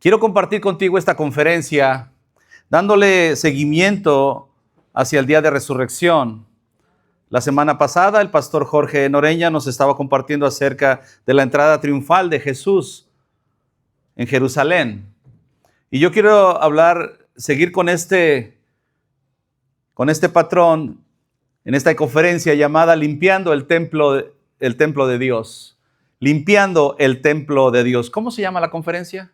Quiero compartir contigo esta conferencia dándole seguimiento hacia el día de resurrección. La semana pasada el pastor Jorge Noreña nos estaba compartiendo acerca de la entrada triunfal de Jesús en Jerusalén. Y yo quiero seguir con este patrón en esta conferencia llamada Limpiando el templo de Dios. Limpiando el templo de Dios. ¿Cómo se llama la conferencia?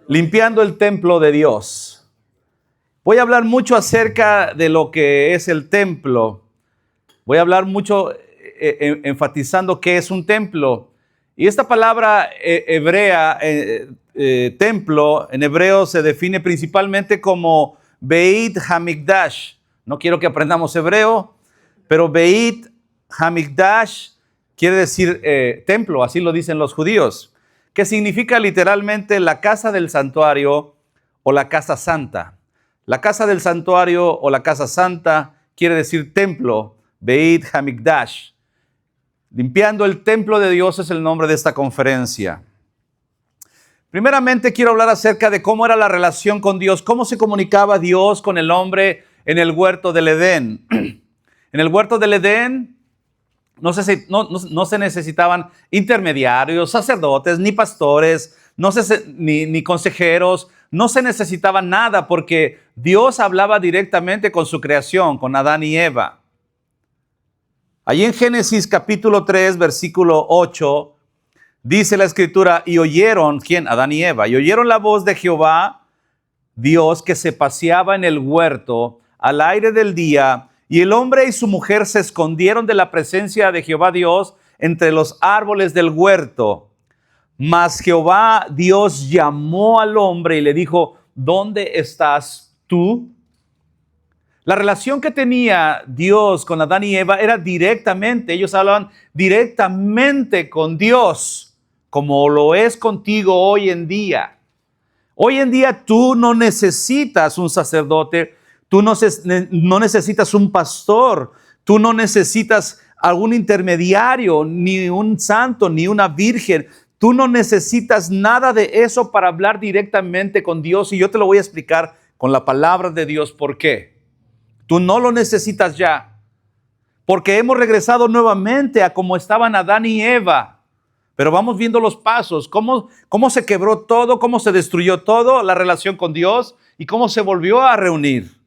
Limpiando el templo de Dios. Voy a hablar mucho acerca de lo que es el templo. Voy a hablar mucho enfatizando qué es un templo. Y esta palabra hebrea, templo, en hebreo se define principalmente como Beit Hamikdash. No quiero que aprendamos hebreo, pero Beit Hamikdash quiere decir templo, así lo dicen los judíos, que significa literalmente la casa del santuario o la casa santa. La casa del santuario o la casa santa quiere decir templo, Beit Hamikdash. Limpiando el templo de Dios es el nombre de esta conferencia. Primeramente quiero hablar acerca de cómo era la relación con Dios, cómo se comunicaba Dios con el hombre en el huerto del Edén. En el huerto del Edén no se necesitaban intermediarios, sacerdotes, ni pastores, ni consejeros. No se necesitaba nada porque Dios hablaba directamente con su creación, con Adán y Eva. Allí en Génesis capítulo 3, versículo 8, dice la escritura, y oyeron, ¿quién? Adán y Eva, y oyeron la voz de Jehová, Dios, que se paseaba en el huerto al aire del día, y el hombre y su mujer se escondieron de la presencia de Jehová Dios entre los árboles del huerto. Mas Jehová Dios llamó al hombre y le dijo, ¿dónde estás tú? La relación que tenía Dios con Adán y Eva era directamente, ellos hablaban directamente con Dios, como lo es contigo hoy en día. Hoy en día tú no necesitas un sacerdote, tú no necesitas un pastor, tú no necesitas algún intermediario, ni un santo, ni una virgen. Tú no necesitas nada de eso para hablar directamente con Dios. Y yo te lo voy a explicar con la palabra de Dios. ¿Por qué? Tú no lo necesitas ya. Porque hemos regresado nuevamente a como estaban Adán y Eva. Pero vamos viendo los pasos. Cómo se quebró todo, cómo se destruyó todo, la relación con Dios y cómo se volvió a reunir.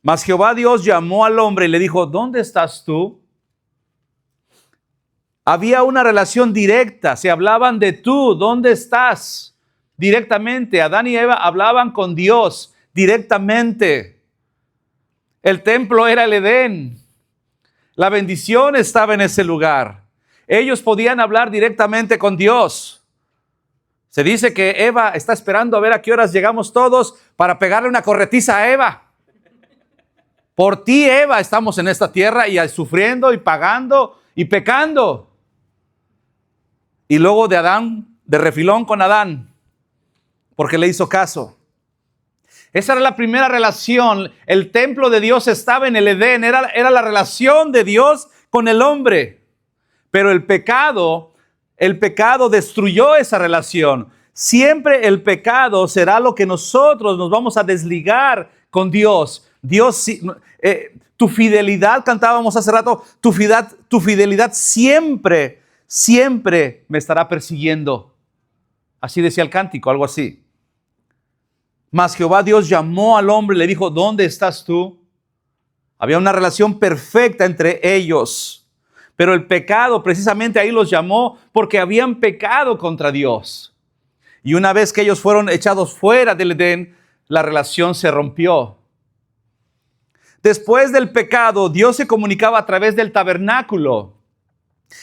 Mas Jehová Dios llamó al hombre y le dijo, ¿dónde estás tú? Había una relación directa, se hablaban de tú, ¿dónde estás? Directamente, Adán y Eva hablaban con Dios directamente. El templo era el Edén, la bendición estaba en ese lugar. Ellos podían hablar directamente con Dios. Se dice que Eva está esperando a ver a qué horas llegamos todos para pegarle una corretiza a Eva. Por ti, Eva, estamos en esta tierra y sufriendo y pagando y pecando. Y luego de Adán, de refilón con Adán, porque le hizo caso. Esa era la primera relación. El templo de Dios estaba en el Edén. Era la relación de Dios con el hombre. Pero el pecado destruyó esa relación. Siempre el pecado será lo que nosotros nos vamos a desligar con Dios. Tu fidelidad, cantábamos hace rato, tu fidelidad siempre me estará persiguiendo. Así decía el cántico, algo así. Mas Jehová Dios llamó al hombre y le dijo, ¿dónde estás tú? Había una relación perfecta entre ellos. Pero el pecado precisamente ahí los llamó porque habían pecado contra Dios. Y una vez que ellos fueron echados fuera del Edén, la relación se rompió. Después del pecado, Dios se comunicaba a través del tabernáculo.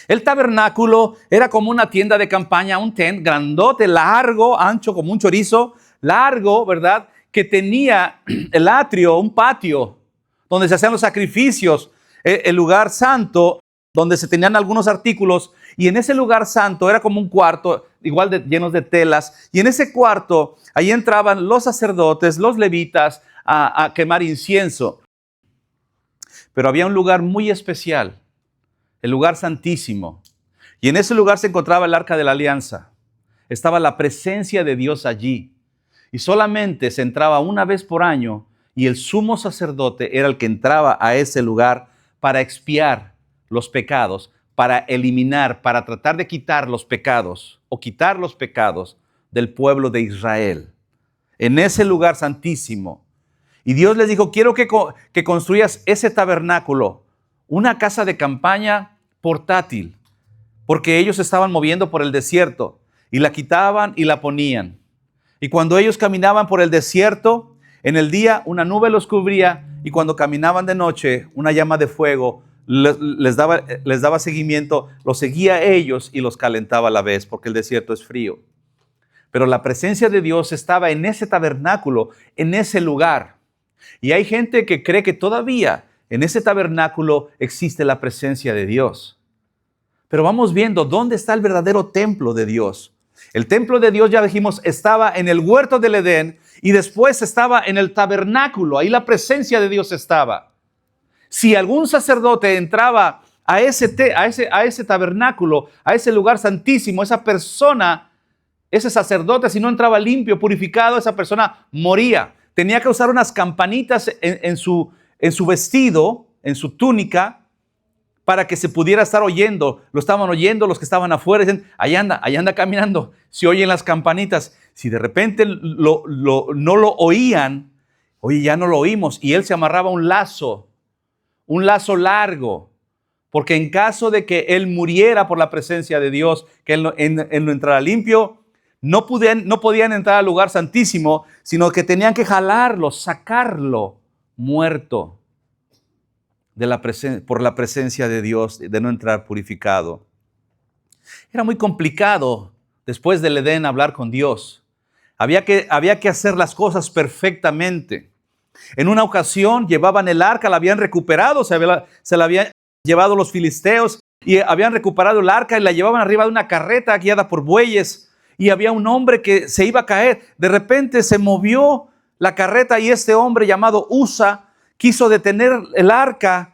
El tabernáculo era como una tienda de campaña, un tent grandote, largo, ancho, como un chorizo, largo, ¿verdad? Que tenía el atrio, un patio, donde se hacían los sacrificios, el lugar santo, donde se tenían algunos artículos. Y en ese lugar santo era como un cuarto, llenos de telas. Y en ese cuarto, ahí entraban los sacerdotes, los levitas, a quemar incienso. Pero había un lugar muy especial, el lugar santísimo. Y en ese lugar se encontraba el arca de la alianza. estaba la presencia de Dios allí. Y solamente se entraba una vez por año y el sumo sacerdote era el que entraba a ese lugar para expiar los pecados, para eliminar, para tratar de quitar los pecados o quitar los pecados del pueblo de Israel. En ese lugar santísimo. Y Dios les dijo, quiero que construyas ese tabernáculo, una casa de campaña portátil, porque ellos estaban moviendo por el desierto y la quitaban y la ponían. Y cuando ellos caminaban por el desierto, en el día una nube los cubría y cuando caminaban de noche, una llama de fuego les daba seguimiento, los seguía a ellos y los calentaba a la vez, porque el desierto es frío. Pero la presencia de Dios estaba en ese tabernáculo, en ese lugar. Y hay gente que cree que todavía en ese tabernáculo existe la presencia de Dios. Pero vamos viendo dónde está el verdadero templo de Dios. El templo de Dios, ya dijimos, estaba en el huerto del Edén y después estaba en el tabernáculo. Ahí la presencia de Dios estaba. Si algún sacerdote entraba a ese tabernáculo, a ese lugar santísimo, esa persona, ese sacerdote, si no entraba limpio, purificado, esa persona moría. Tenía que usar unas campanitas en su vestido, en su túnica, para que se pudiera estar oyendo. Lo estaban oyendo los que estaban afuera. Dicen, ahí anda caminando. Si oyen las campanitas. Si de repente no lo oían, oye, ya no lo oímos. Y él se amarraba un lazo largo. Porque en caso de que él muriera por la presencia de Dios, que él no entrara limpio, no podían entrar al lugar santísimo, sino que tenían que jalarlo, sacarlo muerto por la presencia de Dios, de no entrar purificado. Era muy complicado después del Edén hablar con Dios. Había que hacer las cosas perfectamente. En una ocasión llevaban el arca, la habían recuperado, se la habían llevado los filisteos y habían recuperado el arca y la llevaban arriba de una carreta guiada por bueyes. Y había un hombre que se iba a caer. De repente se movió la carreta y este hombre llamado Usa quiso detener el arca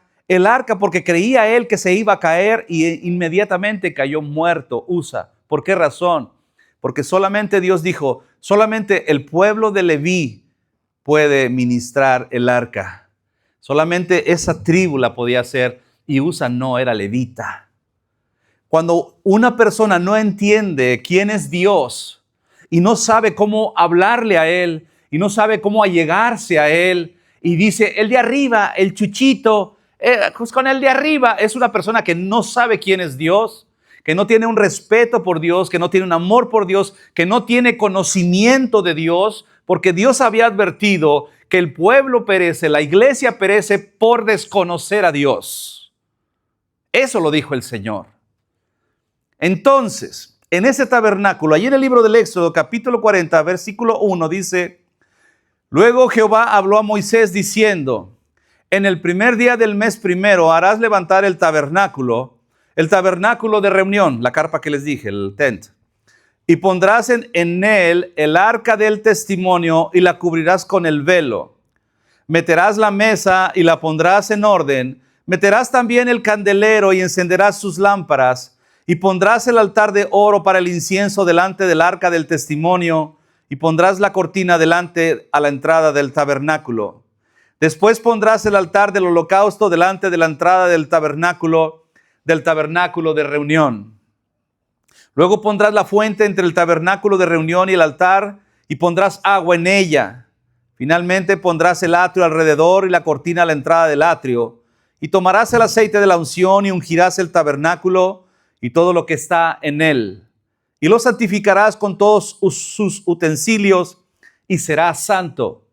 porque creía él que se iba a caer y inmediatamente cayó muerto Usa. ¿Por qué razón? Porque solamente Dios dijo, solamente el pueblo de Leví puede ministrar el arca. Solamente esa tribu la podía hacer y Usa no era levita. Cuando una persona no entiende quién es Dios y no sabe cómo hablarle a Él y no sabe cómo allegarse a Él y dice, el de arriba, el chuchito, pues con el de arriba, es una persona que no sabe quién es Dios, que no tiene un respeto por Dios, que no tiene un amor por Dios, que no tiene conocimiento de Dios, porque Dios había advertido que el pueblo perece, la iglesia perece por desconocer a Dios. Eso lo dijo el Señor. Entonces, en ese tabernáculo, allí en el libro del Éxodo, capítulo 40, versículo 1, dice, luego Jehová habló a Moisés diciendo, en el primer día del mes primero harás levantar el tabernáculo de reunión, la carpa que les dije, el tent, y pondrás en él el arca del testimonio y la cubrirás con el velo. Meterás la mesa y la pondrás en orden, meterás también el candelero y encenderás sus lámparas, y pondrás el altar de oro para el incienso delante del arca del testimonio, y pondrás la cortina delante a la entrada del tabernáculo. Después pondrás el altar del holocausto delante de la entrada del tabernáculo de reunión. Luego pondrás la fuente entre el tabernáculo de reunión y el altar, y pondrás agua en ella. Finalmente pondrás el atrio alrededor y la cortina a la entrada del atrio, y tomarás el aceite de la unción y ungirás el tabernáculo y todo lo que está en él, y lo santificarás con todos sus utensilios, y será santo.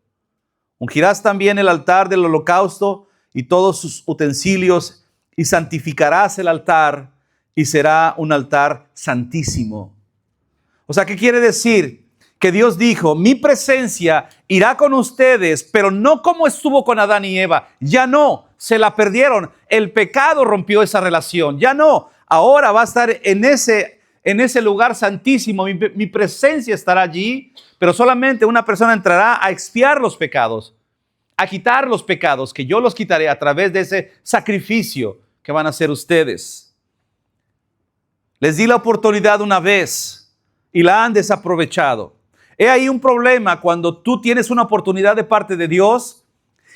Ungirás también el altar del holocausto y todos sus utensilios, y santificarás el altar, y será un altar santísimo. O sea, ¿qué quiere decir? Que Dios dijo, mi presencia irá con ustedes, pero no como estuvo con Adán y Eva. Ya no, se la perdieron. El pecado rompió esa relación. Ya no. Ahora va a estar en ese lugar santísimo. Mi presencia estará allí, pero solamente una persona entrará a expiar los pecados, a quitar los pecados, que yo los quitaré a través de ese sacrificio que van a hacer ustedes. Les di la oportunidad una vez y la han desaprovechado. He ahí un problema cuando tú tienes una oportunidad de parte de Dios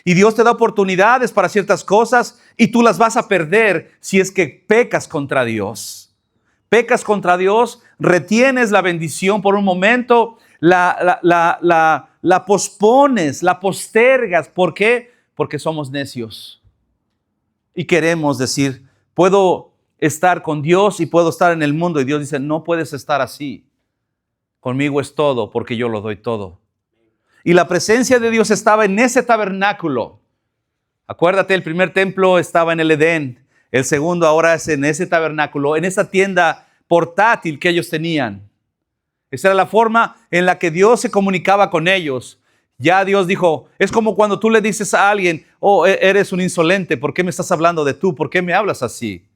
y Dios te da oportunidades para ciertas cosas y tú las vas a perder si es que pecas contra Dios. Pecas contra Dios, retienes la bendición por un momento, la pospones, la postergas. ¿Por qué? Porque somos necios y queremos decir, puedo estar con Dios y puedo estar en el mundo, y Dios dice, no puedes estar así. Conmigo es todo, porque yo lo doy todo. Y la presencia de Dios estaba en ese tabernáculo. Acuérdate, el primer templo estaba en el Edén. El segundo ahora es en ese tabernáculo, en esa tienda portátil que ellos tenían. Esa era la forma en la que Dios se comunicaba con ellos. Ya Dios dijo, es como cuando tú le dices a alguien, oh, eres un insolente, ¿por qué me estás hablando de tú? ¿Por qué me hablas así?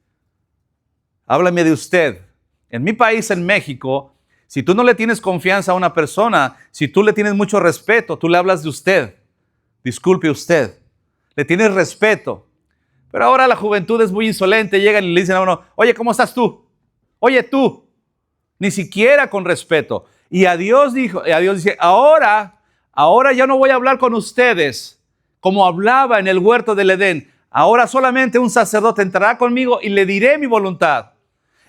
Háblame de usted. En mi país, en México, si tú no le tienes confianza a una persona, si tú le tienes mucho respeto, tú le hablas de usted. Disculpe usted. Le tienes respeto. Pero ahora la juventud es muy insolente. Llegan y le dicen a uno, oye, ¿cómo estás tú? Oye, tú. Ni siquiera con respeto. Y a Dios dice, ahora ya no voy a hablar con ustedes como hablaba en el huerto del Edén. Ahora solamente un sacerdote entrará conmigo y le diré mi voluntad.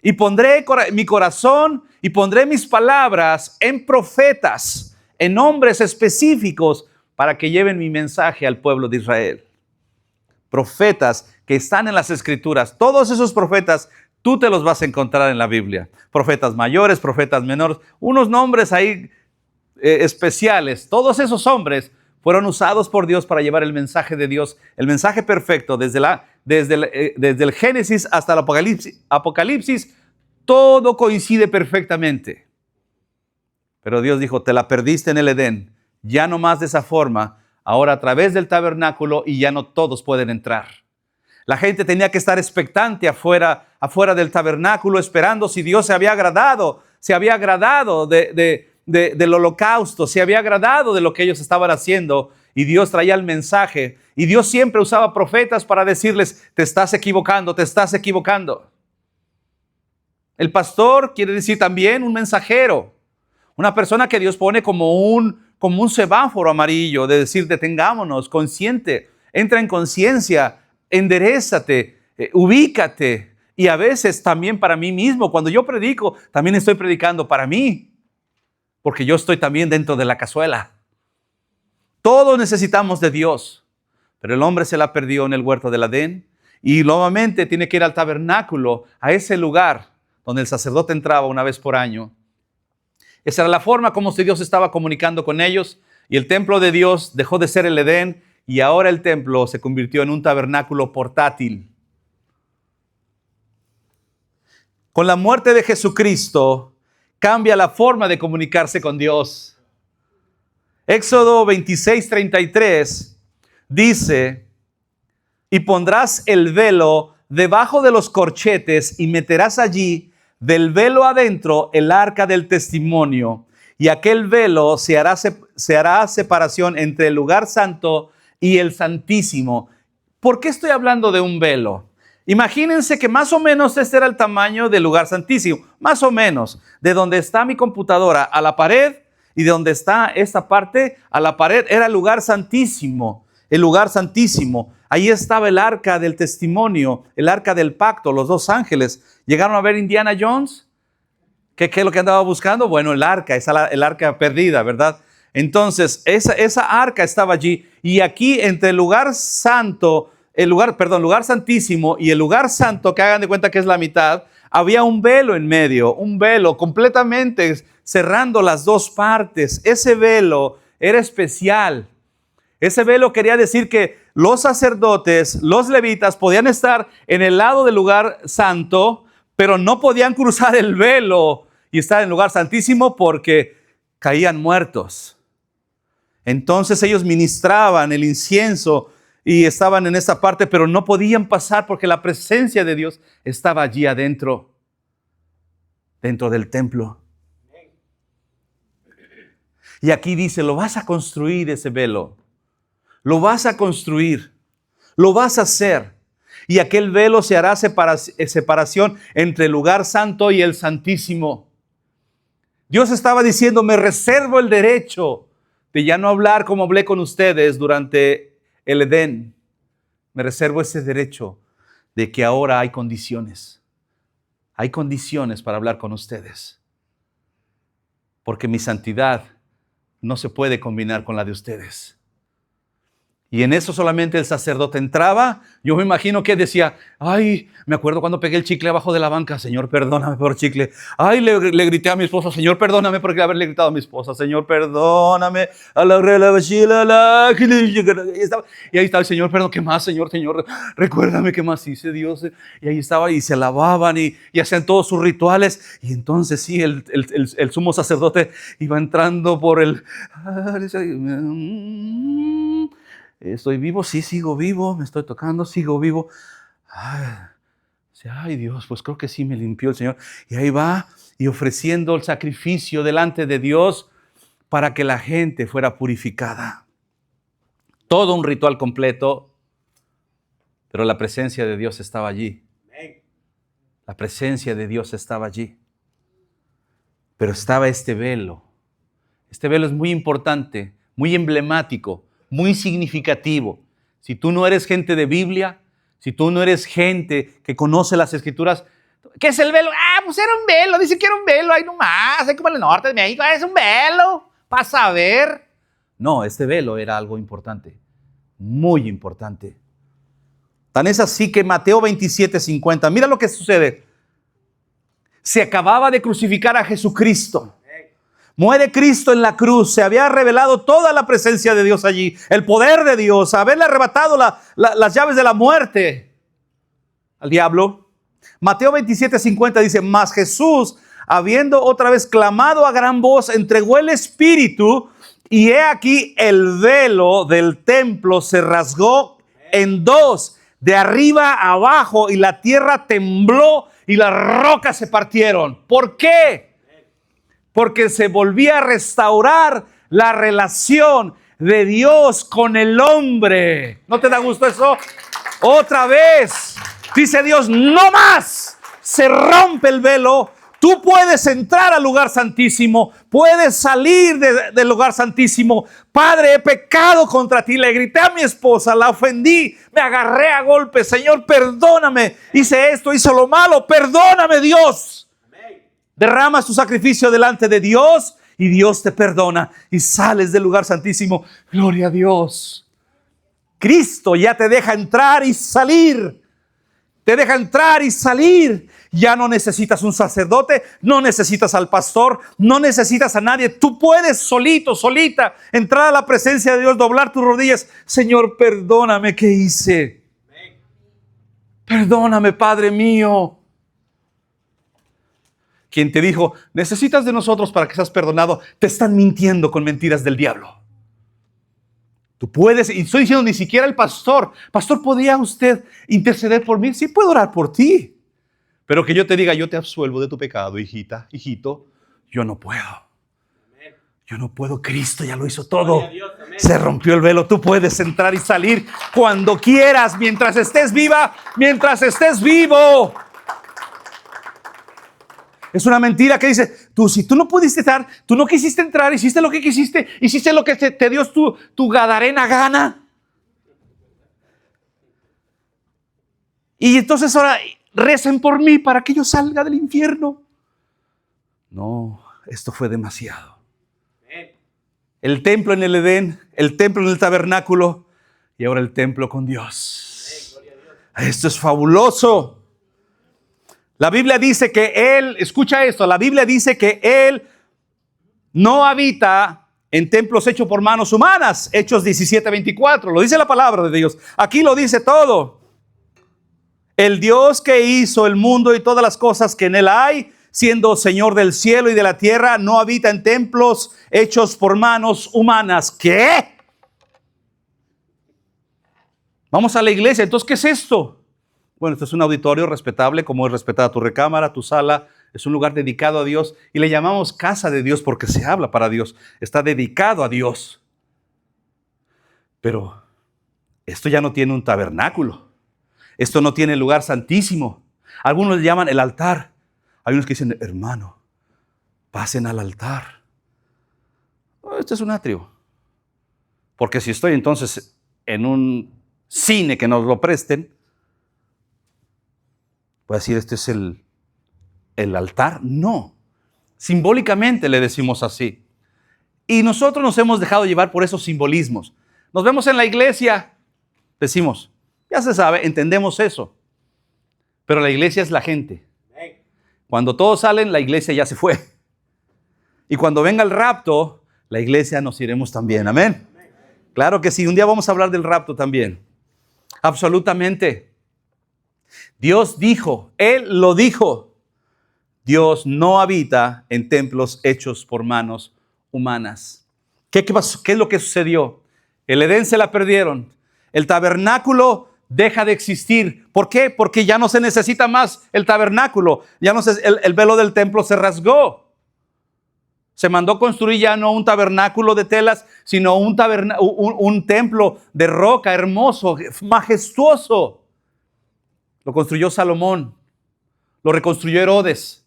Y pondré mi corazón y pondré mis palabras en profetas, en hombres específicos, para que lleven mi mensaje al pueblo de Israel. Profetas que están en las Escrituras. Todos esos profetas, tú te los vas a encontrar en la Biblia. Profetas mayores, profetas menores, unos nombres ahí especiales. Todos esos hombres fueron usados por Dios para llevar el mensaje de Dios, el mensaje perfecto, desde el Génesis hasta el Apocalipsis, todo coincide perfectamente. Pero Dios dijo, te la perdiste en el Edén, ya no más de esa forma, ahora a través del tabernáculo, y ya no todos pueden entrar. La gente tenía que estar expectante afuera del tabernáculo, esperando si Dios se había agradado del holocausto, se había agradado de lo que ellos estaban haciendo, y Dios traía el mensaje. Y Dios siempre usaba profetas para decirles, te estás equivocando, te estás equivocando. El pastor quiere decir también un mensajero, una persona que Dios pone como un semáforo amarillo, de decir, detengámonos, consciente, entra en conciencia, enderézate, ubícate. Y a veces también para mí mismo, cuando yo predico, también estoy predicando para mí, porque yo estoy también dentro de la cazuela. Todos necesitamos de Dios, pero el hombre se la perdió en el huerto del Edén y nuevamente tiene que ir al tabernáculo, a ese lugar donde el sacerdote entraba una vez por año. Esa era la forma como Dios estaba comunicando con ellos, y el templo de Dios dejó de ser el Edén y ahora el templo se convirtió en un tabernáculo portátil. Con la muerte de Jesucristo cambia la forma de comunicarse con Dios. Éxodo 26:33 dice, y pondrás el velo debajo de los corchetes y meterás allí del velo adentro el arca del testimonio, y aquel velo se hará separación entre el lugar santo y el santísimo. ¿Por qué estoy hablando de un velo? Imagínense que más o menos este era el tamaño del lugar santísimo, más o menos, de donde está mi computadora a la pared, y de donde está esta parte a la pared era el lugar santísimo. El lugar santísimo. Ahí estaba el arca del testimonio, el arca del pacto, los dos ángeles. ¿Llegaron a ver Indiana Jones? ¿Qué es lo que andaba buscando? Bueno, el arca, el arca perdida, ¿verdad? Entonces, esa arca estaba allí. Y aquí entre el lugar santo, lugar santísimo y el lugar santo, que hagan de cuenta que es la mitad, había un velo en medio, un velo completamente cerrando las dos partes. Ese velo era especial. Ese velo quería decir que los sacerdotes, los levitas, podían estar en el lado del lugar santo, pero no podían cruzar el velo y estar en el lugar santísimo porque caían muertos. Entonces ellos ministraban el incienso y estaban en esta parte, pero no podían pasar porque la presencia de Dios estaba allí adentro, dentro del templo. Y aquí dice, lo vas a construir ese velo. Lo vas a construir, lo vas a hacer. Y aquel velo se hará separación entre el lugar santo y el santísimo. Dios estaba diciendo, me reservo el derecho de ya no hablar como hablé con ustedes durante el Edén. Me reservo ese derecho de que ahora hay condiciones. Hay condiciones para hablar con ustedes. Porque mi santidad no se puede combinar con la de ustedes. Y en eso solamente el sacerdote entraba. Yo me imagino que decía, ay, me acuerdo cuando pegué el chicle abajo de la banca. Señor, perdóname por chicle. Ay, le grité a mi esposa, Señor, perdóname por haberle gritado a mi esposa. Señor, perdóname. Y ahí estaba el Señor, perdón, ¿qué más, Señor? Señor, recuérdame qué más hice, Dios. Y ahí estaba y se alababan y hacían todos sus rituales. Y entonces sí, el sumo sacerdote iba entrando por el... Estoy vivo, sí, sigo vivo, me estoy tocando, sigo vivo. Ay, Dios, pues creo que sí me limpió el Señor. Y ahí va y ofreciendo el sacrificio delante de Dios para que la gente fuera purificada. Todo un ritual completo, pero la presencia de Dios estaba allí. La presencia de Dios estaba allí. Pero estaba este velo. Este velo es muy importante, muy emblemático, muy significativo. Si tú no eres gente de Biblia, si tú no eres gente que conoce las Escrituras, ¿qué es el velo? Pues era un velo, dice que era un velo, ahí nomás, ahí como en el norte de México, es un velo, para saber. No, este velo era algo importante, muy importante. Tan es así que Mateo 27:50, mira lo que sucede. Se acababa de crucificar a Jesucristo. Muere Cristo en la cruz, se había revelado toda la presencia de Dios allí, el poder de Dios, haberle arrebatado las llaves de la muerte al diablo. Mateo 27:50 dice, mas Jesús, habiendo otra vez clamado a gran voz, entregó el Espíritu, y he aquí el velo del templo se rasgó en dos, de arriba a abajo, y la tierra tembló y las rocas se partieron. ¿Por qué? Porque se volvía a restaurar la relación de Dios con el hombre. ¿No te da gusto eso? Otra vez, dice Dios, no más. Se rompe el velo. Tú puedes entrar al lugar santísimo, puedes salir del lugar santísimo. Padre, he pecado contra ti, le grité a mi esposa, la ofendí, me agarré a golpes. Señor, perdóname, hice esto, hice lo malo, perdóname, Dios. Derramas tu sacrificio delante de Dios y Dios te perdona y sales del lugar santísimo. Gloria a Dios. Cristo ya te deja entrar y salir. Te deja entrar y salir. Ya no necesitas un sacerdote, no necesitas al pastor, no necesitas a nadie. Tú puedes solito, solita, entrar a la presencia de Dios, doblar tus rodillas. Señor, perdóname, ¿qué hice? Perdóname, Padre mío. Quien te dijo, necesitas de nosotros para que seas perdonado, te están mintiendo con mentiras del diablo. Tú puedes, y estoy diciendo ni siquiera el pastor. Pastor, ¿podría usted interceder por mí? Sí, puedo orar por ti. Pero que yo te diga, yo te absuelvo de tu pecado, hijita, hijito, yo no puedo. Yo no puedo, Cristo ya lo hizo todo. Se rompió el velo, tú puedes entrar y salir cuando quieras, mientras estés viva, mientras estés vivo. Es una mentira que dice, si tú no pudiste estar, tú no quisiste entrar, hiciste lo que quisiste, hiciste lo que te dio tu gadarena gana. Y entonces ahora recen por mí para que yo salga del infierno. No, esto fue demasiado. El templo en el Edén, el templo en el tabernáculo y ahora el templo con Dios. Esto es fabuloso. La Biblia dice que Él, escucha esto, la Biblia dice que Él no habita en templos hechos por manos humanas. Hechos 17:24, lo dice la palabra de Dios. Aquí lo dice todo. El Dios que hizo el mundo y todas las cosas que en Él hay, siendo Señor del cielo y de la tierra, no habita en templos hechos por manos humanas. ¿Qué? Vamos a la iglesia. Entonces, ¿qué es esto? Bueno, esto es un auditorio respetable, como es respetada tu recámara, tu sala. Es un lugar dedicado a Dios y le llamamos casa de Dios porque se habla para Dios. Está dedicado a Dios. Pero esto ya no tiene un tabernáculo. Esto no tiene lugar santísimo. Algunos le llaman el altar. Hay unos que dicen, hermano, pasen al altar. Este es un atrio. Porque si estoy entonces en un cine que nos lo presten, voy a decir, ¿este es el altar? No. Simbólicamente le decimos así. Y nosotros nos hemos dejado llevar por esos simbolismos. Nos vemos en la iglesia, decimos, ya se sabe, entendemos eso. Pero la iglesia es la gente. Cuando todos salen, la iglesia ya se fue. Y cuando venga el rapto, la iglesia nos iremos también. Amén. Claro que sí, un día vamos a hablar del rapto también. Absolutamente. Dios dijo, Él lo dijo. Dios no habita en templos hechos por manos humanas. ¿Qué pasó? ¿Qué es lo que sucedió? El Edén se la perdieron. El tabernáculo deja de existir. ¿Por qué? Porque ya no se necesita más el tabernáculo. Ya no el velo del templo se rasgó. Se mandó construir ya no un tabernáculo de telas, sino un templo de roca hermoso, majestuoso. Lo construyó Salomón. Lo reconstruyó Herodes.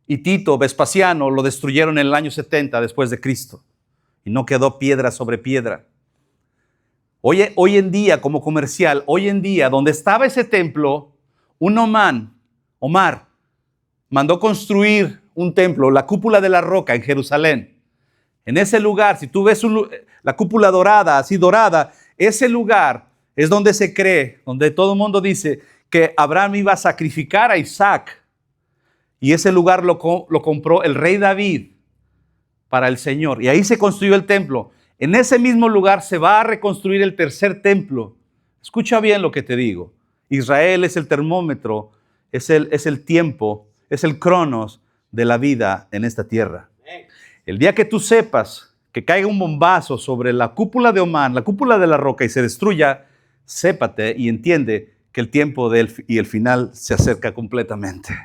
Y Tito, Vespasiano, lo destruyeron en el año 70 después de Cristo. Y no quedó piedra sobre piedra. Hoy en día, como comercial, hoy en día, donde estaba ese templo, Omar, mandó construir un templo, la cúpula de la roca en Jerusalén. En ese lugar, si tú ves la cúpula dorada, así dorada, ese lugar es donde se cree, donde todo el mundo dice que Abraham iba a sacrificar a Isaac. Y ese lugar lo compró el rey David para el Señor. Y ahí se construyó el templo. En ese mismo lugar se va a reconstruir el tercer templo. Escucha bien lo que te digo. Israel es el termómetro, es el tiempo, es el cronos de la vida en esta tierra. El día que tú sepas que caiga un bombazo sobre la cúpula de Omán, la cúpula de la roca, y se destruya, sépate y entiende que el tiempo y el final se acerca completamente.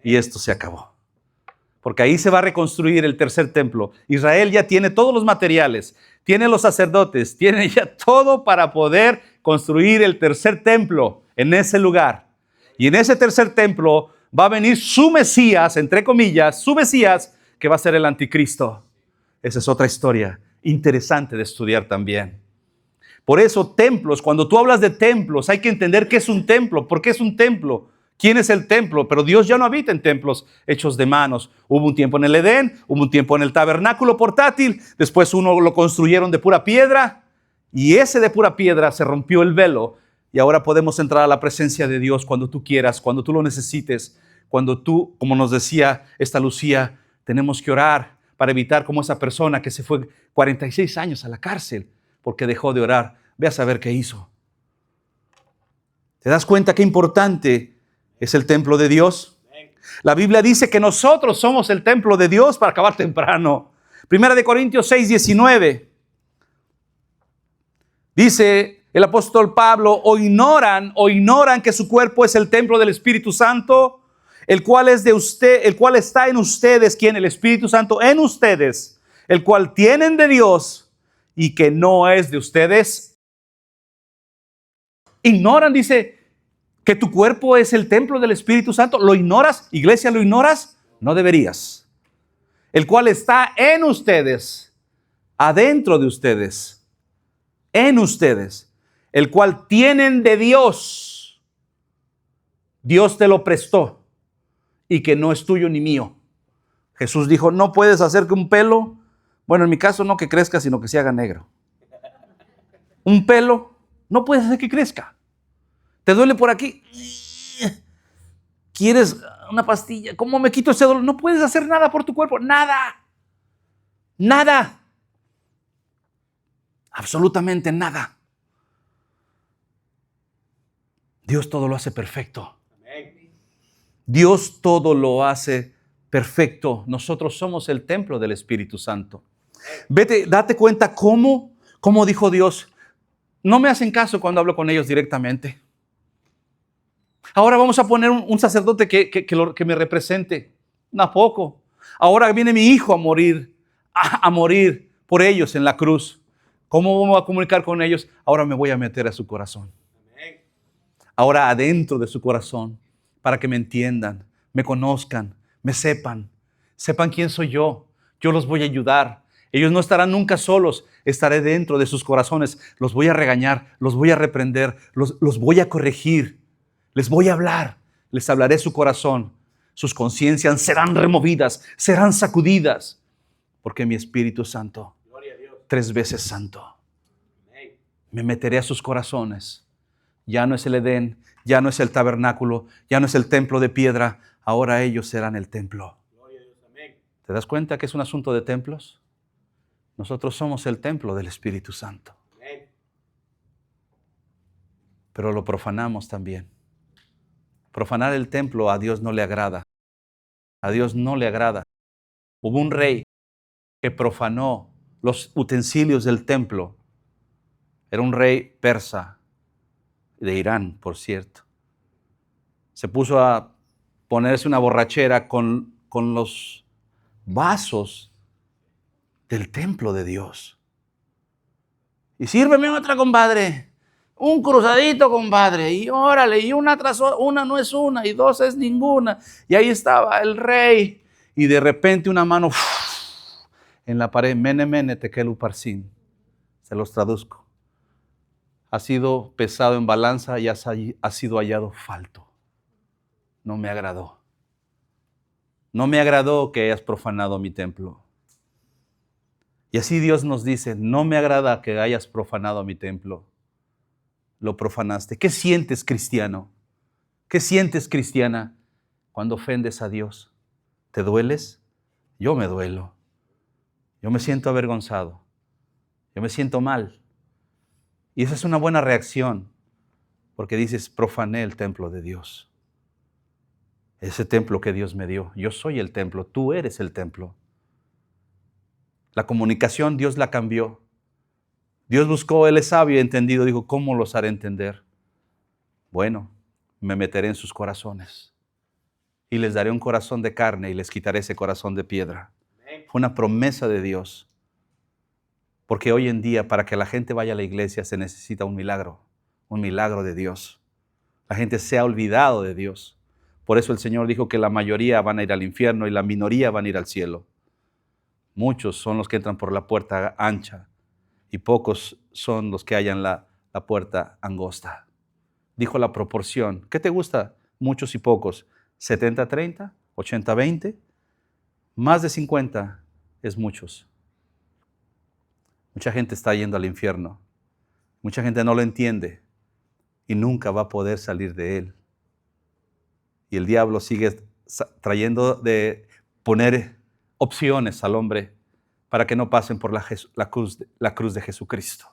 Y esto se acabó. Porque ahí se va a reconstruir el tercer templo. Israel ya tiene todos los materiales, tiene los sacerdotes, tiene ya todo para poder construir el tercer templo en ese lugar. Y en ese tercer templo va a venir su Mesías, entre comillas, su Mesías, que va a ser el anticristo. Esa es otra historia interesante de estudiar también. Por eso, templos, cuando tú hablas de templos, hay que entender qué es un templo, por qué es un templo, quién es el templo. Pero Dios ya no habita en templos hechos de manos. Hubo un tiempo en el Edén, hubo un tiempo en el tabernáculo portátil, después uno lo construyeron de pura piedra, y ese de pura piedra se rompió el velo, y ahora podemos entrar a la presencia de Dios cuando tú quieras, cuando tú lo necesites, cuando tú, como nos decía esta Lucía, tenemos que orar para evitar como esa persona que se fue 46 años a la cárcel porque dejó de orar. Ve a saber qué hizo. ¿Te das cuenta qué importante es el templo de Dios? La Biblia dice que nosotros somos el templo de Dios, para acabar temprano. 1 Corintios 6:19. Dice el apóstol Pablo, o ignoran que su cuerpo es el templo del Espíritu Santo, el cual es de usted, el cual está en ustedes. ¿Quién? El Espíritu Santo en ustedes, el cual tienen de Dios y que no es de ustedes. Ignoran, dice, que tu cuerpo es el templo del Espíritu Santo. ¿Lo ignoras? Iglesia, ¿lo ignoras? No deberías. El cual está en ustedes, adentro de ustedes, en ustedes, el cual tienen de Dios. Dios te lo prestó y que no es tuyo ni mío. Jesús dijo, no puedes hacer que un pelo, bueno, en mi caso no que crezca, sino que se haga negro. Un pelo no puedes hacer que crezca. ¿Te duele por aquí? ¿Quieres una pastilla? ¿Cómo me quito ese dolor? No puedes hacer nada por tu cuerpo. Nada. Nada. Absolutamente nada. Dios todo lo hace perfecto. Dios todo lo hace perfecto. Nosotros somos el templo del Espíritu Santo. Vete, date cuenta cómo dijo Dios. No me hacen caso cuando hablo con ellos directamente. Ahora vamos a poner un sacerdote que me represente. Tampoco. Ahora viene mi hijo a morir por ellos en la cruz. ¿Cómo vamos a comunicar con ellos? Ahora me voy a meter a su corazón. Ahora adentro de su corazón, para que me entiendan, me conozcan, me sepan. sepan quién soy yo. Yo los voy a ayudar. Ellos no estarán nunca solos. Estaré dentro de sus corazones. Los voy a regañar, los voy a reprender, los voy a corregir. Les voy a hablar. Les hablaré su corazón. Sus conciencias serán removidas, serán sacudidas. Porque mi Espíritu Santo, 3 veces santo, me meteré a sus corazones. Ya no es el Edén, ya no es el tabernáculo, ya no es el templo de piedra. Ahora ellos serán el templo. ¿Te das cuenta que es un asunto de templos? Nosotros somos el templo del Espíritu Santo. Pero lo profanamos también. Profanar el templo a Dios no le agrada. A Dios no le agrada. Hubo un rey que profanó los utensilios del templo. Era un rey persa, de Irán, por cierto. Se puso a ponerse una borrachera con los vasos del templo de Dios. Y sírveme otra, compadre. Un cruzadito, compadre. Y órale, y una tras otra. Una no es una y 2 es ninguna. Y ahí estaba el rey. Y de repente una mano en la pared. Mene, mene, tekel uparsin. Se los traduzco. Ha sido pesado en balanza y ha sido hallado falto. No me agradó. No me agradó que hayas profanado mi templo. Y así Dios nos dice, no me agrada que hayas profanado mi templo. Lo profanaste. ¿Qué sientes, cristiano? ¿Qué sientes, cristiana, cuando ofendes a Dios? ¿Te dueles? Yo me duelo. Yo me siento avergonzado. Yo me siento mal. Y esa es una buena reacción, porque dices, profané el templo de Dios. Ese templo que Dios me dio. Yo soy el templo, tú eres el templo. La comunicación Dios la cambió. Dios buscó, Él es sabio y entendido, dijo, ¿cómo los haré entender? Bueno, me meteré en sus corazones y les daré un corazón de carne y les quitaré ese corazón de piedra. Fue una promesa de Dios. Porque hoy en día, para que la gente vaya a la iglesia, se necesita un milagro de Dios. La gente se ha olvidado de Dios. Por eso el Señor dijo que la mayoría van a ir al infierno y la minoría van a ir al cielo. Muchos son los que entran por la puerta ancha y pocos son los que hallan la puerta angosta. Dijo la proporción. ¿Qué te gusta? Muchos y pocos. 70-30, 80-20. Más de 50 es muchos. Mucha gente está yendo al infierno. Mucha gente no lo entiende y nunca va a poder salir de él. Y el diablo sigue trayendo de poner opciones al hombre para que no pasen por la cruz de Jesucristo.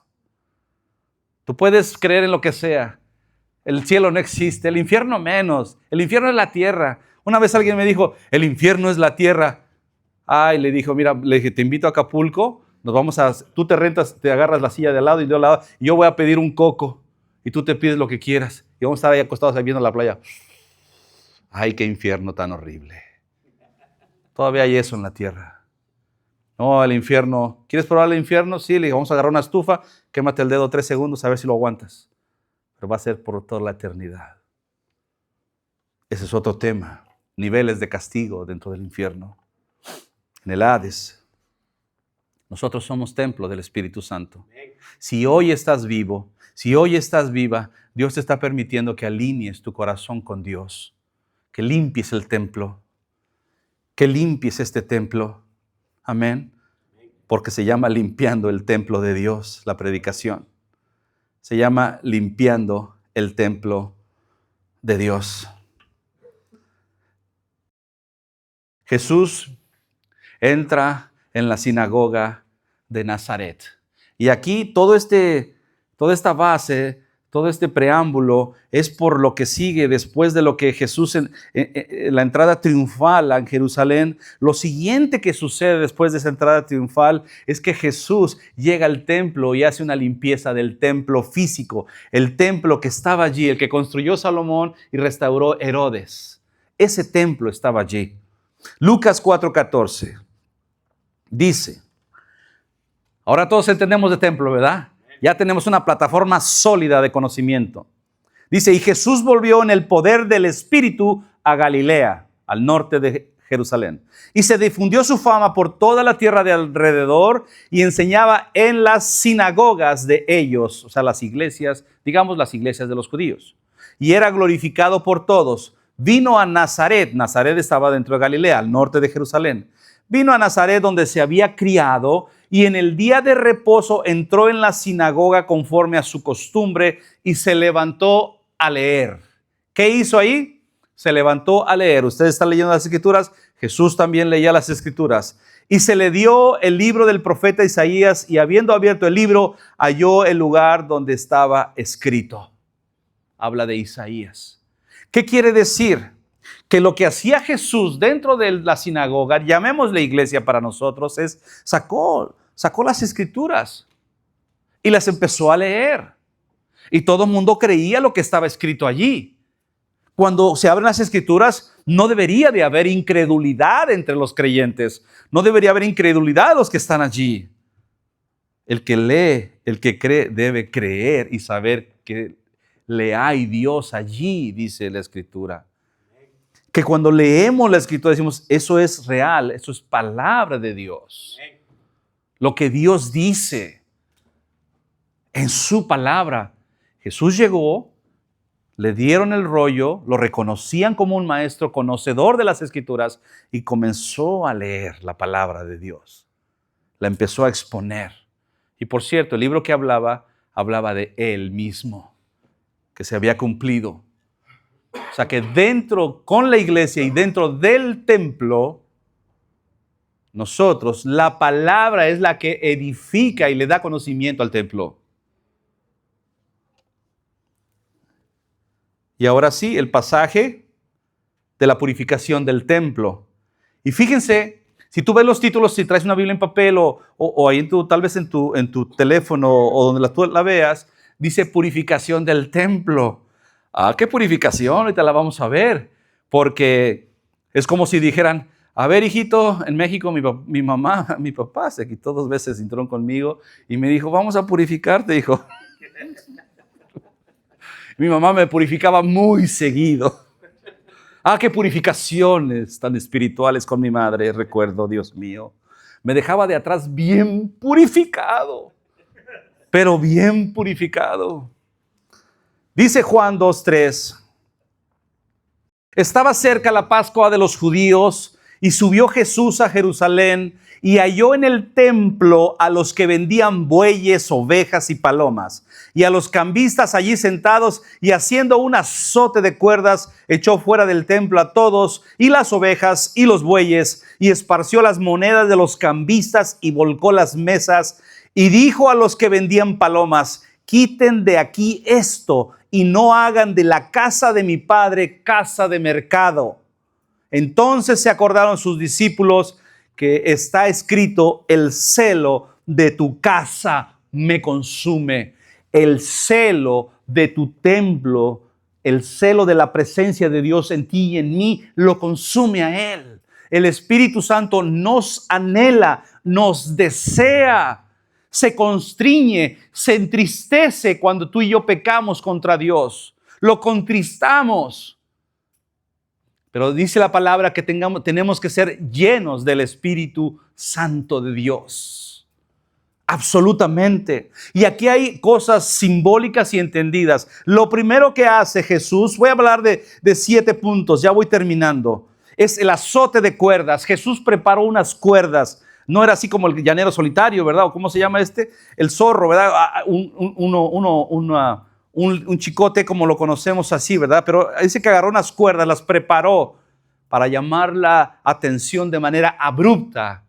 Tú puedes creer en lo que sea. El cielo no existe, el infierno menos. El infierno es la tierra. Una vez alguien me dijo, el infierno es la tierra. Ay, le dije, te invito a Acapulco. Tú te rentas, te agarras la silla de al lado y de al lado, y yo voy a pedir un coco y tú te pides lo que quieras y vamos a estar ahí acostados ahí viendo la playa. Ay, qué infierno tan horrible. Todavía hay eso en la tierra. No, el infierno. ¿Quieres probar el infierno? Sí, le digo, vamos a agarrar una estufa, quémate el dedo 3 segundos a ver si lo aguantas. Pero va a ser por toda la eternidad. Ese es otro tema. Niveles de castigo dentro del infierno. En el Hades. Nosotros somos templo del Espíritu Santo. Si hoy estás vivo, si hoy estás viva, Dios te está permitiendo que alinees tu corazón con Dios, que limpies el templo, que limpies este templo. Amén. Porque se llama limpiando el templo de Dios, la predicación. Se llama limpiando el templo de Dios. Jesús entra en la sinagoga de Nazaret. Y aquí toda esta base, todo este preámbulo es por lo que sigue después de lo que Jesús, la entrada triunfal en Jerusalén. Lo siguiente que sucede después de esa entrada triunfal es que Jesús llega al templo y hace una limpieza del templo físico, el templo que estaba allí, el que construyó Salomón y restauró Herodes. Ese templo estaba allí. Lucas 4:14 dice, ahora todos entendemos de templo, ¿verdad? Ya tenemos una plataforma sólida de conocimiento. Dice, y Jesús volvió en el poder del Espíritu a Galilea, al norte de Jerusalén. Y se difundió su fama por toda la tierra de alrededor y enseñaba en las sinagogas de ellos, o sea, las iglesias, digamos las iglesias de los judíos. Y era glorificado por todos. Vino a Nazaret. Nazaret estaba dentro de Galilea, al norte de Jerusalén. Vino a Nazaret donde se había criado y en el día de reposo entró en la sinagoga conforme a su costumbre y se levantó a leer. ¿Qué hizo ahí? Se levantó a leer. Ustedes están leyendo las Escrituras. Jesús también leía las Escrituras. Y se le dio el libro del profeta Isaías y habiendo abierto el libro, halló el lugar donde estaba escrito. Habla de Isaías. ¿Qué quiere decir? Que lo que hacía Jesús dentro de la sinagoga, llamémosle iglesia para nosotros, es sacó las Escrituras y las empezó a leer. Y todo el mundo creía lo que estaba escrito allí. Cuando se abren las Escrituras, no debería de haber incredulidad entre los creyentes. No debería haber incredulidad de los que están allí. El que lee, el que cree, debe creer y saber que le hay Dios allí, dice la Escritura. Que cuando leemos la Escritura decimos, eso es real, eso es palabra de Dios. Lo que Dios dice en su palabra. Jesús llegó, le dieron el rollo, lo reconocían como un maestro conocedor de las Escrituras y comenzó a leer la palabra de Dios. La empezó a exponer. Y por cierto, el libro que hablaba de él mismo, que se había cumplido. O sea que dentro, con la iglesia y dentro del templo, nosotros, la palabra es la que edifica y le da conocimiento al templo. Y ahora sí, el pasaje de la purificación del templo. Y fíjense, si tú ves los títulos, si traes una Biblia en papel o ahí tal vez en tu teléfono o donde tú la veas, dice purificación del templo. Ah, ¿qué purificación? Ahorita la vamos a ver. Porque es como si dijeran, a ver, hijito, en México mi papá se quitó 2 veces cinturón conmigo y me dijo, vamos a purificarte, hijo. Mi mamá me purificaba muy seguido. Ah, qué purificaciones tan espirituales con mi madre, recuerdo, Dios mío. Me dejaba de atrás bien purificado, pero bien purificado. Dice Juan 2:3, estaba cerca la Pascua de los judíos y subió Jesús a Jerusalén y halló en el templo a los que vendían bueyes, ovejas y palomas, y a los cambistas allí sentados, y haciendo un azote de cuerdas, echó fuera del templo a todos, y las ovejas y los bueyes, y esparció las monedas de los cambistas, y volcó las mesas, y dijo a los que vendían palomas, quiten de aquí esto, y no hagan de la casa de mi padre casa de mercado. Entonces se acordaron sus discípulos que está escrito, el celo de tu casa me consume. El celo de tu templo, el celo de la presencia de Dios en ti y en mí, lo consume a Él. El Espíritu Santo nos anhela, nos desea, se constriñe, se entristece cuando tú y yo pecamos contra Dios. Lo contristamos. Pero dice la palabra que tenemos que ser llenos del Espíritu Santo de Dios. Absolutamente. Y aquí hay cosas simbólicas y entendidas. Lo primero que hace Jesús, voy a hablar de 7 puntos, ya voy terminando. Es el azote de cuerdas. Jesús preparó unas cuerdas. No era así como el llanero solitario, ¿verdad? ¿O cómo se llama este? El zorro, ¿verdad? Un chicote como lo conocemos así, ¿verdad? Pero dice que agarró unas cuerdas, las preparó para llamar la atención de manera abrupta,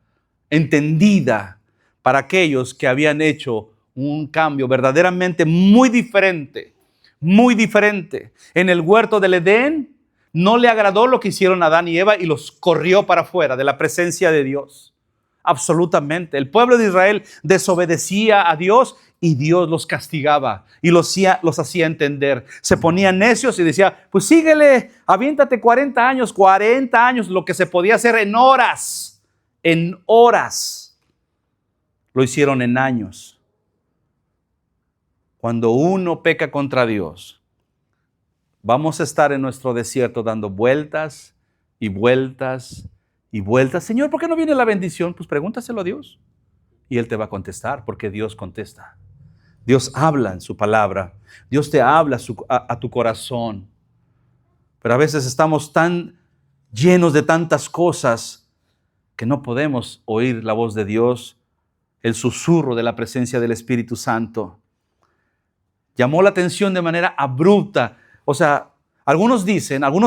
entendida, para aquellos que habían hecho un cambio verdaderamente muy diferente, muy diferente. En el huerto del Edén no le agradó lo que hicieron Adán y Eva y los corrió para afuera de la presencia de Dios. Absolutamente. El pueblo de Israel desobedecía a Dios y Dios los castigaba y los hacía entender. Se ponían necios y decía, pues síguele, aviéntate 40 años, lo que se podía hacer en horas. Lo hicieron en años. Cuando uno peca contra Dios, vamos a estar en nuestro desierto dando vueltas y vueltas y vuelta, Señor, ¿por qué no viene la bendición? Pues pregúntaselo a Dios. Y Él te va a contestar, porque Dios contesta. Dios habla en su palabra. Dios te habla a tu corazón. Pero a veces estamos tan llenos de tantas cosas que no podemos oír la voz de Dios, el susurro de la presencia del Espíritu Santo. Llamó la atención de manera abrupta. O sea, algunos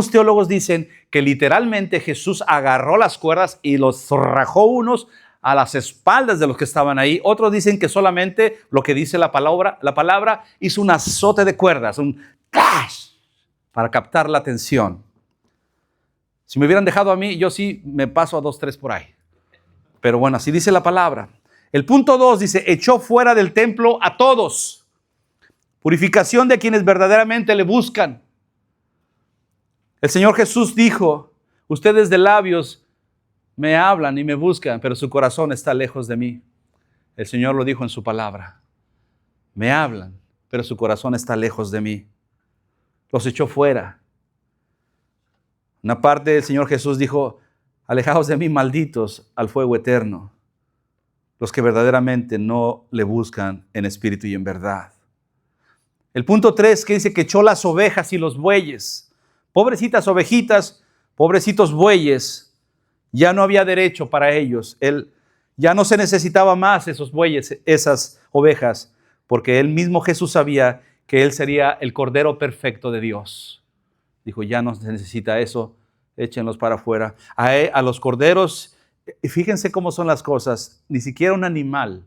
teólogos dicen que literalmente Jesús agarró las cuerdas y los rajó unos a las espaldas de los que estaban ahí. Otros dicen que solamente lo que dice la palabra hizo un azote de cuerdas, un clash, para captar la atención. Si me hubieran dejado a mí, yo sí me paso a 2, 3 por ahí. Pero bueno, así dice la palabra. El punto 2 dice, echó fuera del templo a todos. Purificación de quienes verdaderamente le buscan. El Señor Jesús dijo, ustedes de labios me hablan y me buscan, pero su corazón está lejos de mí. El Señor lo dijo en su palabra. Me hablan, pero su corazón está lejos de mí. Los echó fuera. Una parte del Señor Jesús dijo, alejaos de mí, malditos, al fuego eterno. Los que verdaderamente no le buscan en espíritu y en verdad. El punto 3 que dice que echó las ovejas y los bueyes. Pobrecitas ovejitas, pobrecitos bueyes. Ya no había derecho para ellos. Ya no se necesitaba más esos bueyes, esas ovejas, porque él mismo Jesús sabía que él sería el Cordero perfecto de Dios. Dijo, ya no se necesita eso, échenlos para afuera. A los corderos, fíjense cómo son las cosas, ni siquiera un animal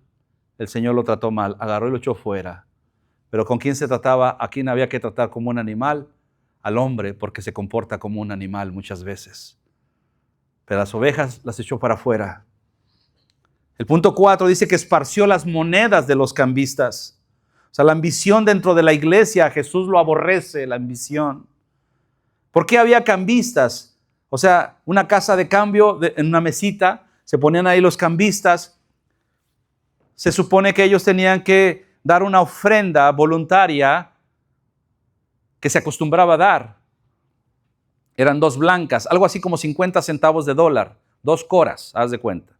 el Señor lo trató mal, agarró y lo echó fuera. Pero ¿con quién se trataba? ¿A quién había que tratar como un animal? Al hombre, porque se comporta como un animal muchas veces. Pero las ovejas las echó para afuera. El punto 4 dice que esparció las monedas de los cambistas. O sea, la ambición dentro de la iglesia, Jesús lo aborrece, la ambición. ¿Por qué había cambistas? O sea, una casa de cambio, en una mesita, se ponían ahí los cambistas. Se supone que ellos tenían que dar una ofrenda voluntaria que se acostumbraba a dar. Eran 2 blancas, algo así como 50 centavos de dólar, 2 coras, haz de cuenta.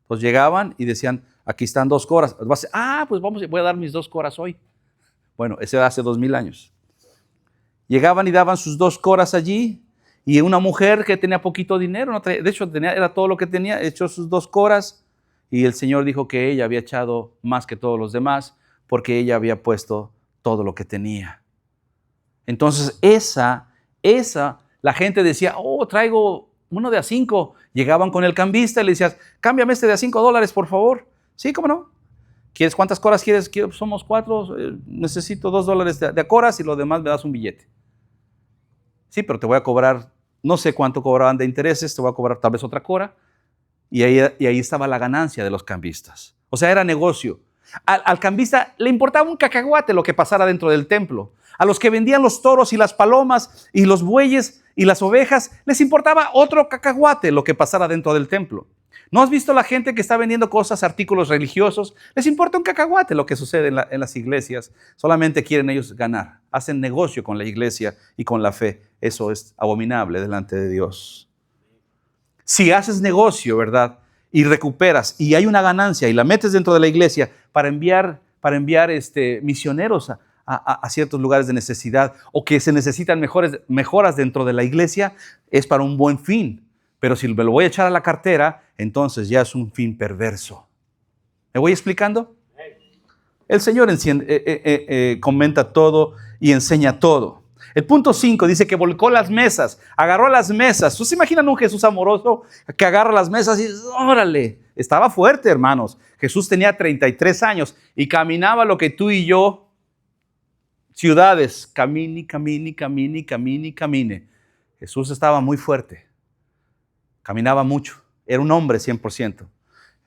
Entonces llegaban y decían, aquí están 2 coras. Pues voy a dar mis 2 coras hoy. Bueno, ese hace 2000 años. Llegaban y daban sus 2 coras allí, y una mujer que tenía poquito dinero, de hecho era todo lo que tenía, echó sus 2 coras, y el Señor dijo que ella había echado más que todos los demás, porque ella había puesto todo lo que tenía. Entonces la gente decía, traigo uno de a 5. Llegaban con el cambista y le decías, cámbiame este de a $5, por favor. Sí, ¿cómo no? ¿Cuántas coras quieres? Somos 4, necesito $2 de a coras y lo demás me das un billete. Sí, pero te voy a cobrar, no sé cuánto cobraban de intereses, te voy a cobrar tal vez otra cora. Y ahí estaba la ganancia de los cambistas. O sea, era negocio. Al cambista le importaba un cacahuate lo que pasara dentro del templo. A los que vendían los toros y las palomas y los bueyes y las ovejas, les importaba otro cacahuate lo que pasara dentro del templo. ¿No has visto la gente que está vendiendo cosas, artículos religiosos? Les importa un cacahuate lo que sucede en las iglesias. Solamente quieren ellos ganar. Hacen negocio con la iglesia y con la fe. Eso es abominable delante de Dios. Si haces negocio, ¿verdad? Y recuperas y hay una ganancia y la metes dentro de la iglesia para enviar misioneros a ciertos lugares de necesidad, o que se necesitan mejoras dentro de la iglesia, es para un buen fin. Pero si me lo voy a echar a la cartera, entonces ya es un fin perverso. ¿Me voy explicando? El Señor comenta todo y enseña todo. El punto 5 dice que volcó las mesas, agarró las mesas. ¿Ustedes se imaginan un Jesús amoroso que agarra las mesas y órale? Estaba fuerte, hermanos. Jesús tenía 33 años y caminaba lo que tú y yo, ciudades, camine. Jesús estaba muy fuerte. Caminaba mucho. Era un hombre 100%.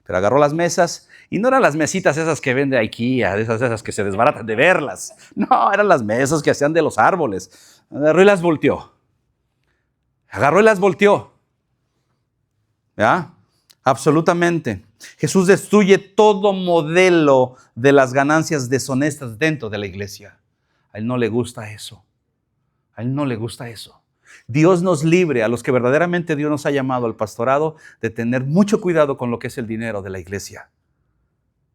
Pero agarró las mesas y no eran las mesitas esas que vende IKEA, esas que se desbaratan de verlas. No, eran las mesas que hacían de los árboles. Agarró y las volteó. ¿Ya? Absolutamente. Jesús destruye todo modelo de las ganancias deshonestas dentro de la iglesia. A Él no le gusta eso. Dios nos libre, a los que verdaderamente Dios nos ha llamado al pastorado, de tener mucho cuidado con lo que es el dinero de la iglesia.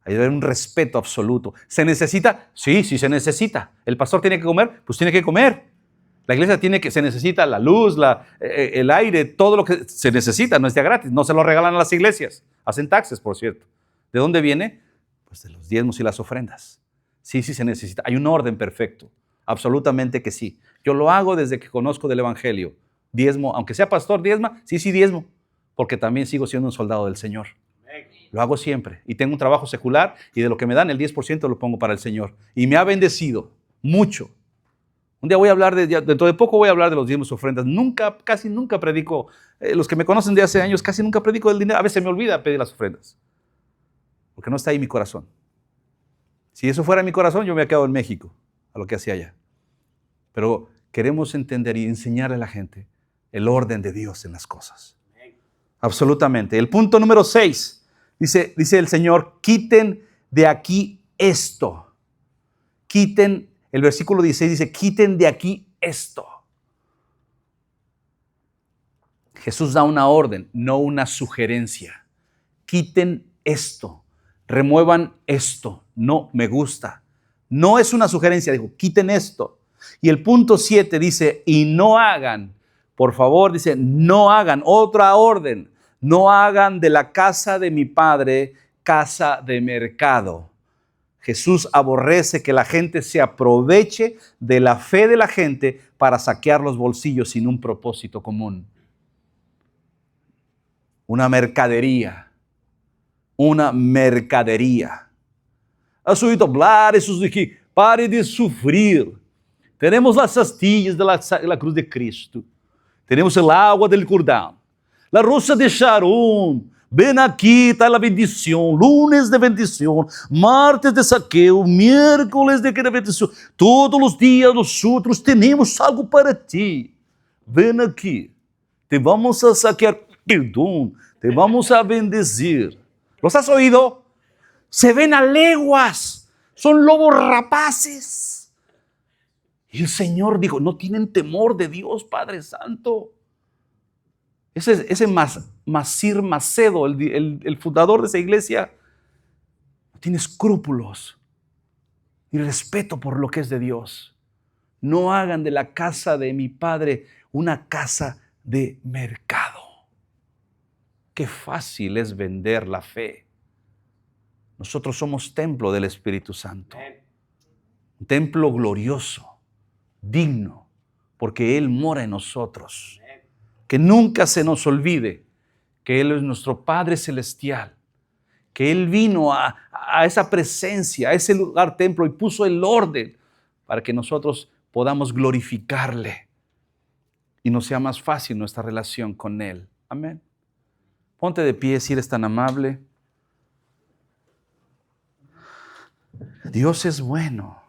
Hay de haber un respeto absoluto. ¿Se necesita? Sí, sí se necesita. ¿El pastor tiene que comer? Pues tiene que comer. La iglesia se necesita la luz, el aire, todo lo que se necesita, no es de gratis. No se lo regalan a las iglesias. Hacen taxes, por cierto. ¿De dónde viene? Pues de los diezmos y las ofrendas. Sí, sí se necesita. Hay un orden perfecto. Absolutamente que sí. Yo lo hago desde que conozco del evangelio. Diezmo, aunque sea pastor, diezma. Sí, sí, diezmo. Porque también sigo siendo un soldado del Señor. Lo hago siempre. Y tengo un trabajo secular y de lo que me dan el 10% lo pongo para el Señor. Y me ha bendecido mucho. Un día voy a hablar dentro de poco voy a hablar de los diezmos y ofrendas. Casi nunca predico. Los que me conocen de hace años, casi nunca predico del dinero. A veces me olvida pedir las ofrendas. Porque no está ahí mi corazón. Si eso fuera mi corazón, yo me había quedado en México, a lo que hacía allá. Pero queremos entender y enseñarle a la gente el orden de Dios en las cosas. Absolutamente. El punto número 6. Dice el Señor, quiten de aquí esto. Quiten, el versículo 16 dice, quiten de aquí esto. Jesús da una orden, no una sugerencia. Quiten esto, remuevan esto, no me gusta. No es una sugerencia, dijo, quiten esto. Y el punto 7 dice, y no hagan, por favor, dice, no hagan, otra orden. No hagan de la casa de mi Padre casa de mercado. Jesús aborrece que la gente se aproveche de la fe de la gente para saquear los bolsillos sin un propósito común. Una mercadería. Una mercadería. ¿Has oído hablar esos de que pare de sufrir? Tenemos las astillas de la cruz de Cristo. Tenemos el agua del Jordán. La rosa de Sharon, ven aquí, está la bendición, lunes de bendición, martes de saqueo, miércoles de bendición, todos los días nosotros tenemos algo para ti. Ven aquí, te vamos a saquear, perdón, te vamos a bendecir. ¿Los has oído? Se ven a leguas, son lobos rapaces. Y el Señor dijo, no tienen temor de Dios, Padre Santo. Ese Masir Macedo, el fundador de esa iglesia, no tiene escrúpulos y respeto por lo que es de Dios. No hagan de la casa de mi Padre una casa de mercado. Qué fácil es vender la fe. Nosotros somos templo del Espíritu Santo. Un templo glorioso, digno, porque Él mora en nosotros. Que nunca se nos olvide que Él es nuestro Padre Celestial, que Él vino a esa presencia, a ese lugar templo y puso el orden para que nosotros podamos glorificarle y nos sea más fácil nuestra relación con Él. Amén. Ponte de pie si eres tan amable. Dios es bueno.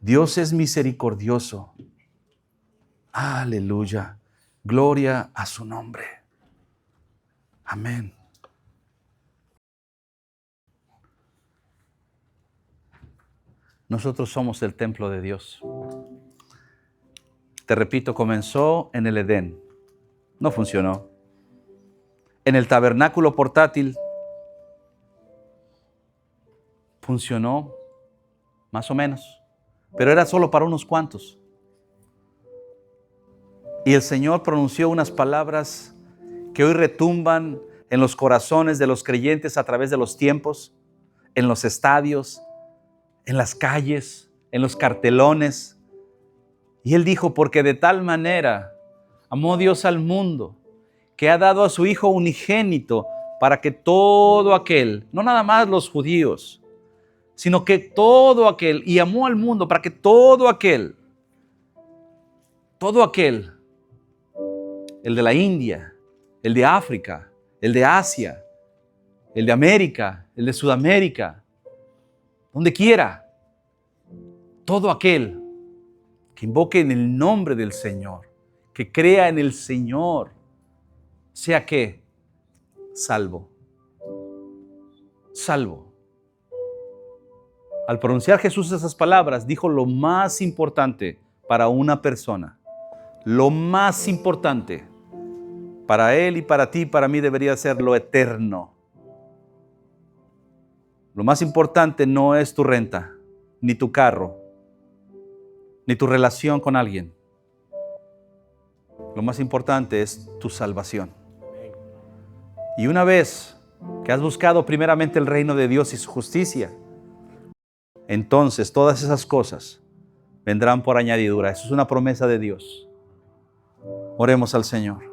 Dios es misericordioso. Aleluya. Gloria a su nombre. Amén. Nosotros somos el templo de Dios. Te repito, comenzó en el Edén. No funcionó. En el tabernáculo portátil funcionó más o menos, pero era solo para unos cuantos. Y el Señor pronunció unas palabras que hoy retumban en los corazones de los creyentes a través de los tiempos, en los estadios, en las calles, en los cartelones. Y Él dijo, porque de tal manera amó Dios al mundo, que ha dado a su Hijo unigénito para que todo aquel, no nada más los judíos, sino que todo aquel, y amó al mundo para que todo aquel, el de la India, el de África, el de Asia, el de América, el de Sudamérica, donde quiera, todo aquel que invoque en el nombre del Señor, que crea en el Señor, sea que salvo. Salvo. Al pronunciar Jesús esas palabras, dijo lo más importante para una persona. Lo más importante para Él y para ti, para mí, debería ser lo eterno. Lo más importante no es tu renta, ni tu carro, ni tu relación con alguien. Lo más importante es tu salvación. Y una vez que has buscado primeramente el reino de Dios y su justicia, entonces todas esas cosas vendrán por añadidura. Eso es una promesa de Dios. Oremos al Señor.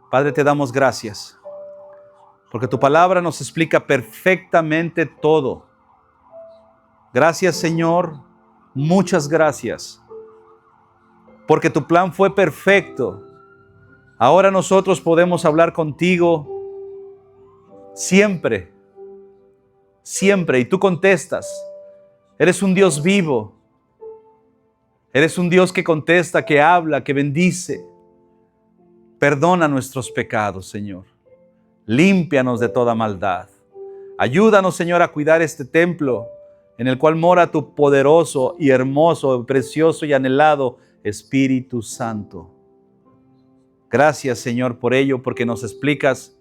Padre, te damos gracias, porque tu palabra nos explica perfectamente todo. Gracias, Señor, muchas gracias, porque tu plan fue perfecto. Ahora nosotros podemos hablar contigo siempre, siempre, y tú contestas. Eres un Dios vivo. Eres un Dios que contesta, que habla, que bendice. Perdona nuestros pecados, Señor. Límpianos de toda maldad. Ayúdanos, Señor, a cuidar este templo en el cual mora tu poderoso y hermoso, precioso y anhelado Espíritu Santo. Gracias, Señor, por ello, porque nos explicas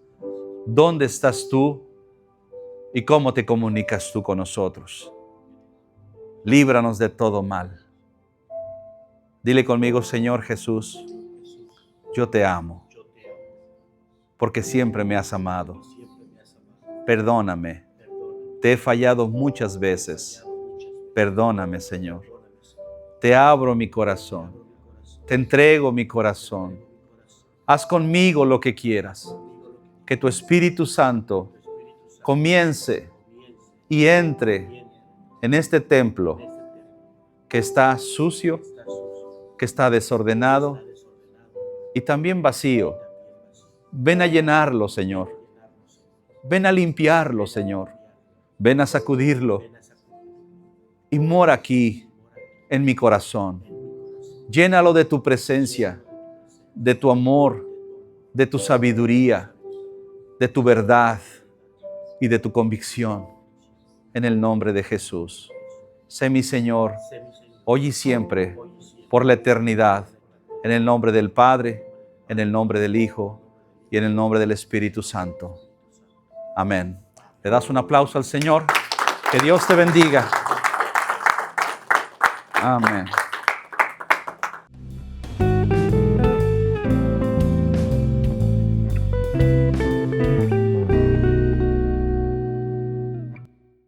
dónde estás tú y cómo te comunicas tú con nosotros. Líbranos de todo mal. Dile conmigo, Señor Jesús, yo te amo, porque siempre me has amado. Perdóname, te he fallado muchas veces. Perdóname, Señor. Te abro mi corazón, te entrego mi corazón. Haz conmigo lo que quieras. Que tu Espíritu Santo comience y entre en este templo que está sucio, que está desordenado y también vacío. Ven a llenarlo, Señor. Ven a limpiarlo, Señor. Ven a sacudirlo y mora aquí en mi corazón. Llénalo de tu presencia, de tu amor, de tu sabiduría, de tu verdad y de tu convicción. En el nombre de Jesús. Sé mi Señor, hoy y siempre, por la eternidad. En el nombre del Padre, en el nombre del Hijo y en el nombre del Espíritu Santo. Amén. ¿Le das un aplauso al Señor? Que Dios te bendiga. Amén.